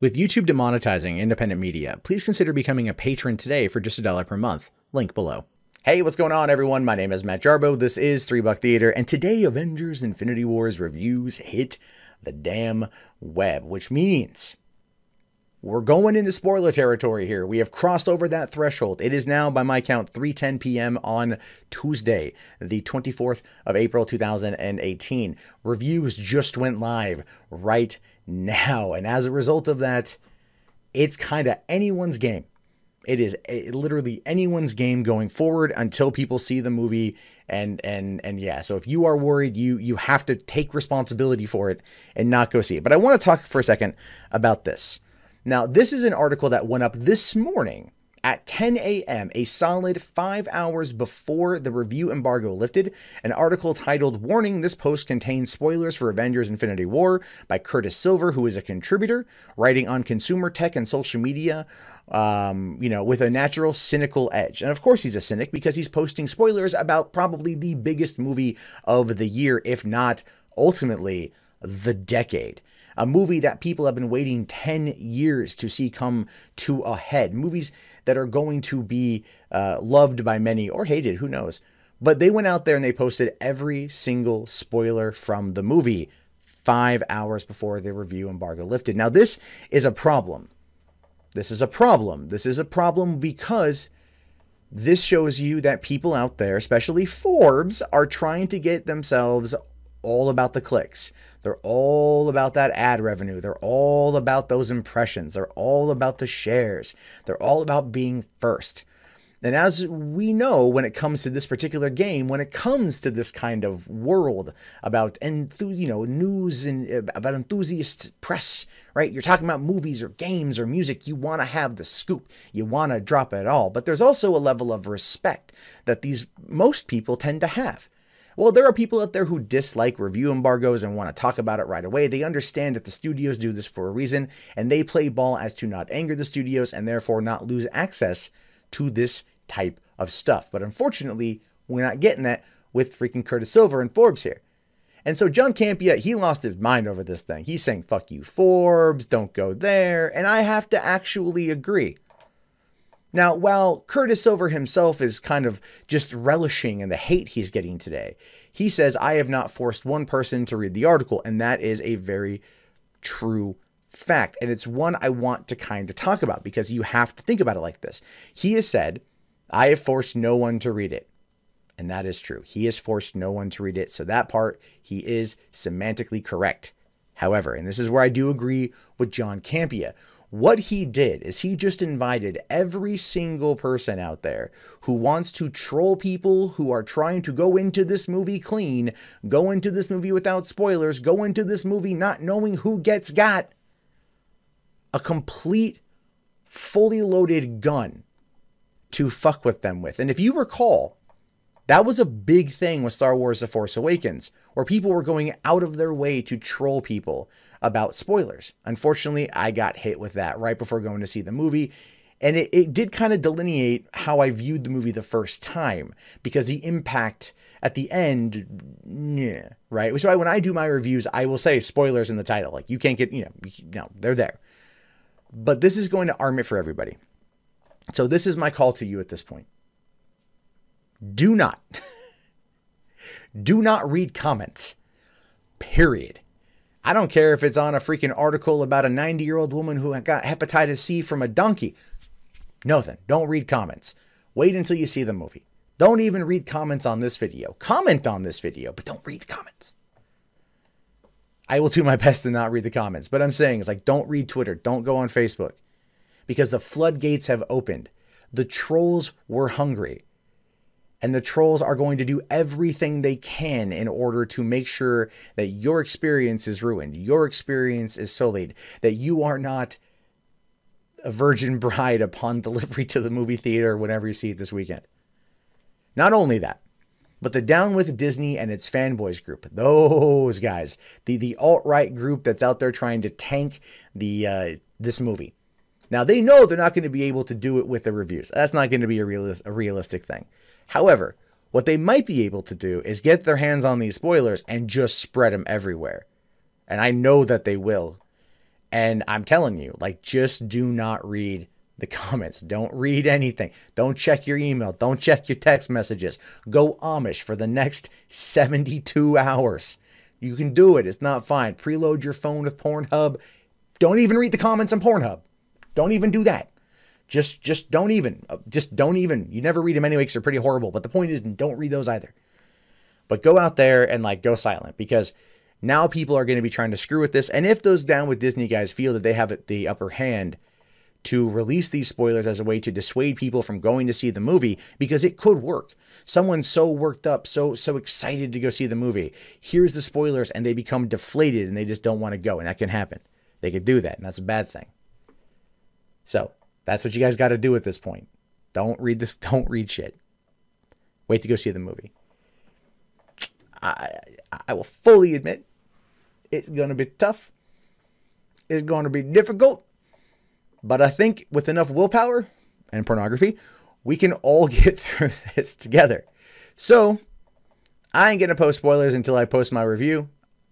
With YouTube demonetizing independent media, please consider becoming a patron today for just $1 per month. Link below. Hey, what's going on, everyone? My name is Matt Jarbo. This is $3 Theater, and today Avengers Infinity War's reviews hit the damn web, which means we're going into spoiler territory here. We have crossed over that threshold. It is now, by my count, 3:10 p.m. on Tuesday, the 24th of April, 2018. Reviews just went live right now, and as a result of that, it's kind of anyone's game. It is literally anyone's game going forward until people see the movie, and yeah. So if you are worried, you have to take responsibility for it and not go see it. But I want to talk for a second about this. Now, this is an article that went up this morning at 10 a.m., a solid 5 hours before the review embargo lifted. An article titled, "Warning, this post contains spoilers for Avengers Infinity War," by Curtis Silver, who is a contributor, writing on consumer tech and social media, with a natural cynical edge. And of course he's a cynic because he's posting spoilers about probably the biggest movie of the year, if not ultimately the decade. A movie that people have been waiting 10 years to see come to a head. Movies that are going to be loved by many or hated, who knows. But they went out there and they posted every single spoiler from the movie 5 hours before the review embargo lifted. Now, this is a problem. This is a problem. This is a problem because this shows you that people out there, especially Forbes, are trying to get themselves all about the clicks. They're all about that ad revenue. They're all about those impressions. They're all about the shares. They're all about being first. And as we know, when it comes to this particular game, when it comes to this kind of world about news and about enthusiast press, right? You're talking about movies or games or music. You want to have the scoop. You want to drop it all. But there's also a level of respect that most people tend to have. Well, there are people out there who dislike review embargoes and want to talk about it right away. They understand that the studios do this for a reason, and they play ball as to not anger the studios and therefore not lose access to this type of stuff. But unfortunately, we're not getting that with freaking Curtis Silver and Forbes here. And so John Campea, he lost his mind over this thing. He's saying, fuck you, Forbes, don't go there. And I have to actually agree. Now, while Curtis Silver himself is kind of just relishing in the hate he's getting today, he says, I have not forced one person to read the article. And that is a very true fact. And it's one I want to kind of talk about because you have to think about it like this. He has said, I have forced no one to read it. And that is true. He has forced no one to read it. So that part, he is semantically correct. However, and this is where I do agree with John Campea, what he did is he just invited every single person out there who wants to troll people who are trying to go into this movie clean, go into this movie without spoilers, go into this movie not knowing who gets got a complete, fully loaded gun to fuck with them with. And if you recall, that was a big thing with Star Wars The Force Awakens, where people were going out of their way to troll people about spoilers. Unfortunately, I got hit with that right before going to see the movie. And it did kind of delineate how I viewed the movie the first time, because the impact at the end, yeah, right? Which is why when I do my reviews, I will say spoilers in the title. Like, you can't get, no, they're there. But this is going to arm it for everybody. So this is my call to you at this point. Do not read comments, period. I don't care if it's on a freaking article about a 90-year-old woman who got hepatitis C from a donkey. Nothing. Don't read comments. Wait until you see the movie. Don't even read comments on this video. Comment on this video, but don't read the comments. I will do my best to not read the comments, but I'm saying it's like, don't read Twitter. Don't go on Facebook, because the floodgates have opened. The trolls were hungry. And the trolls are going to do everything they can in order to make sure that your experience is ruined, your experience is sullied, that you are not a virgin bride upon delivery to the movie theater whenever you see it this weekend. Not only that, but the Down with Disney and its fanboys group, those guys, the alt-right group that's out there trying to tank this movie. Now, they know they're not going to be able to do it with the reviews. That's not going to be a realistic thing. However, what they might be able to do is get their hands on these spoilers and just spread them everywhere. And I know that they will. And I'm telling you, like, just do not read the comments. Don't read anything. Don't check your email. Don't check your text messages. Go Amish for the next 72 hours. You can do it. It's not fine. Preload your phone with Pornhub. Don't even read the comments on Pornhub. Don't even do that. Just don't even. Just don't even. You never read them anyway because they're pretty horrible. But the point is, don't read those either. But go out there and like go silent, because now people are going to be trying to screw with this. And if those down with Disney guys feel that they have the upper hand to release these spoilers as a way to dissuade people from going to see the movie, because it could work. Someone's so worked up, so excited to go see the movie. Here's the spoilers, and they become deflated and they just don't want to go. And that can happen. They could do that, and that's a bad thing. So that's what you guys got to do at this point. Don't read this. Don't read shit. Wait to go see the movie. I will fully admit it's going to be tough. It's going to be difficult. But I think with enough willpower and pornography, we can all get through this together. So I ain't gonna post spoilers until I post my review.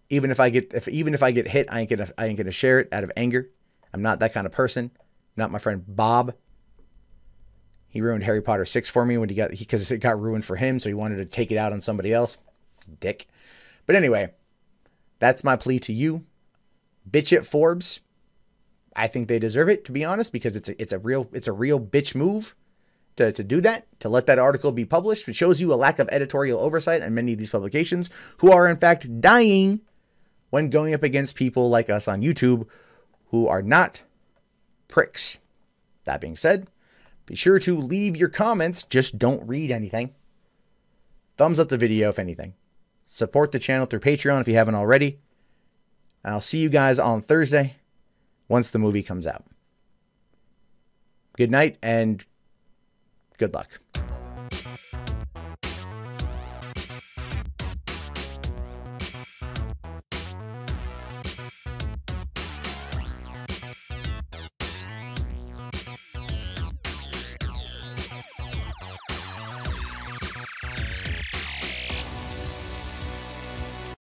Even if I get hit, I ain't gonna share it out of anger. I'm not that kind of person. Not my friend Bob. He ruined Harry Potter 6 for me because it got ruined for him, so he wanted to take it out on somebody else. Dick. But anyway, that's my plea to you. Bitch at Forbes. I think they deserve it, to be honest, because it's a real bitch move to do that, to let that article be published. It shows you a lack of editorial oversight on many of these publications, who are in fact dying when going up against people like us on YouTube who are not pricks. That being said, be sure to leave your comments. Just don't read anything. Thumbs up the video if anything. Support the channel through Patreon if you haven't already. And I'll see you guys on Thursday once the movie comes out. Good night and good luck.